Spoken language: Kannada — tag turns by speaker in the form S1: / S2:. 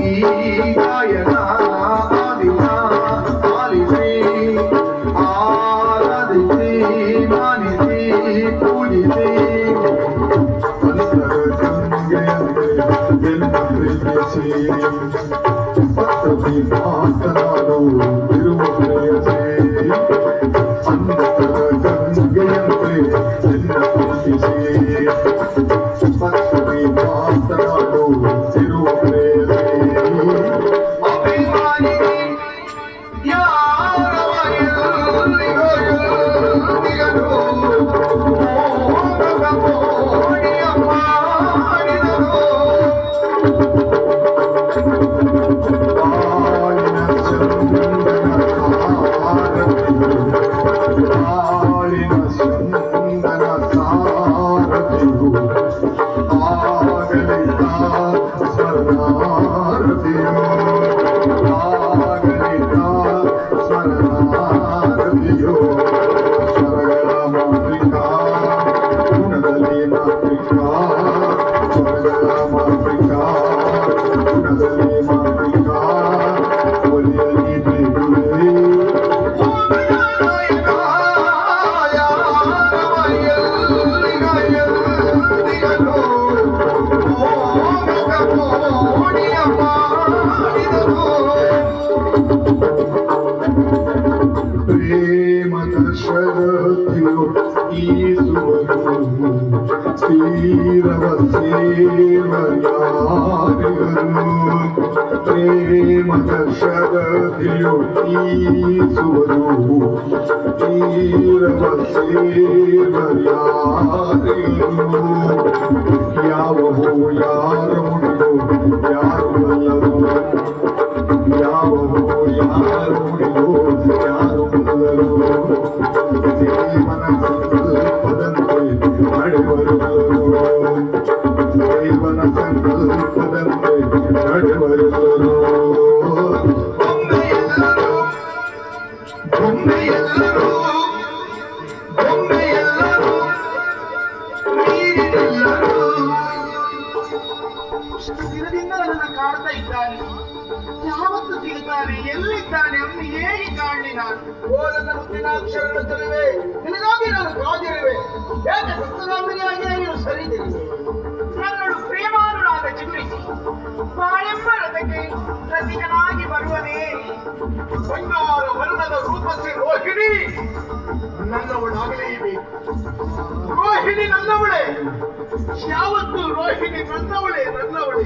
S1: ಈ ಗಾಯನ ಆದಿನ ಆಲಿಸಿ ಆರಾಧಿಸಿ ಮಾನಿಸಿ ಪೂಜಿಸಿ ಅಂತರ ಗಂಗೆಯಂತೆ ಎಲ್ಲ ಪ್ರೀತಿಸಿ ಪತ್ರದಿ ಮಾತನಾಡು ಇರುವ ಪ್ರೇಯಸಿ ಅಂತರ ಗಂಗೆಯಂತೆ ಎಲ್ಲ ಪ್ರೀತಿಸಿ ಪತ್ರದಿ ಮಾತನಾಡು ಇರುವ ಪ್ರೇಯಸಿ ಅಭಿಮಾನಿಗೆ ಯಾರವ ಎಲ್ಲಿಗನು ಮೋಡಿಯ ಮಾಡಿದರು ಬಾಳಿನ ಚಂದನ ಸಾರಥಿಯು ಆಗಲಿತ ಸ್ವರ್ಣಾರಥಿಯು ಆಗಲಿತ ಸ್ವರ್ಣಾರಥಿಯು ಸ್ವರ್ಗದ ಮಾತೃಕಾ ಗುಣದಲ್ಲಿ ಮಾತೃಕಾ ಸ್ವರ್ಗದ ಮಾತೃಕಾ ಗುಣದಲ್ಲಿ ಮಾತೃಕಾ ಒಲಿಯಲಿ ಬೇಗುವೆ ಪ್ರೇಮದ ಶರತಿಯು ಈಸುವರು ತೀರವ ಸೇವಯಾರಿಗರು ಪ್ರೇಮದ ಶರತಿಯು ಈಸುವರು ತೀರವ ಸೇವಯಾರಿಗರು ಯಾವವು ಯಾರ ಮುಡಿದು ಯಾರು ಅಲ್ಲರು ಯಾವವು ಯಾರು ಮುಡಿದು ಯಾರು ಮೊದಲು ದೇವನ ಸಂಕಲ್ಪದಂತೆ ನಡೆವರುವರು ದೇವನ ಸಂಕಲ್ಪದಂತೆ ನಡೆವರುವರು ಬೊಂಬೆಯೆಲ್ಲರೂ ಬೊಂಬೆಯೆಲ್ಲರೂ ಬೊಂಬೆಯೆಲ್ಲರೂ ನೀರಿನೆಲ್ಲರೂ
S2: ದಿನದಿಂದ ನನ್ನ ಕಾಡ್ತಾ ಇದ್ದಾನೆ. ಯಾವತ್ತು ಸಿಗುತ್ತಾನೆ, ಎಲ್ಲಿದ್ದಾನೆ, ಅವನು ಹೇಗೆ ಕಾಣಲಿ? ನಾನು
S3: ಓದನ ಮುತ್ತಿನಾಕ್ಷರಗಳ ಚೆಲುವೆ ನಿನಗಾಗಿ ನಾನು ಕಾದಿರುವೆ. ಯಾಕೆ ಸಪ್ತಗಾಮಿನಿಯಾಗಿ ನೀನು ಸರಿದಿರುವೆ?
S2: ನನ್ನಳು ಪ್ರೇಮಾನುರಾಗ ಚಿಗುರಿಸಿ ಬಾಳೆಂಬ ರಥಕ್ಕೆ ರಸಿಕನಾಗಿ ಬರುವನೇ.
S3: ಬಂಗಾರ ವರ್ಣದ ರೂಪಸಿ ರೋಹಿಣಿ ನನ್ನವಳಾಗಲೇಬೇಕು. ರೋಹಿಣಿ ನನ್ನವಳೆ. ಯಾವತ್ತು ರೋಹಿಣಿ ನನ್ನವಳೆ ನನ್ನವಳೆ.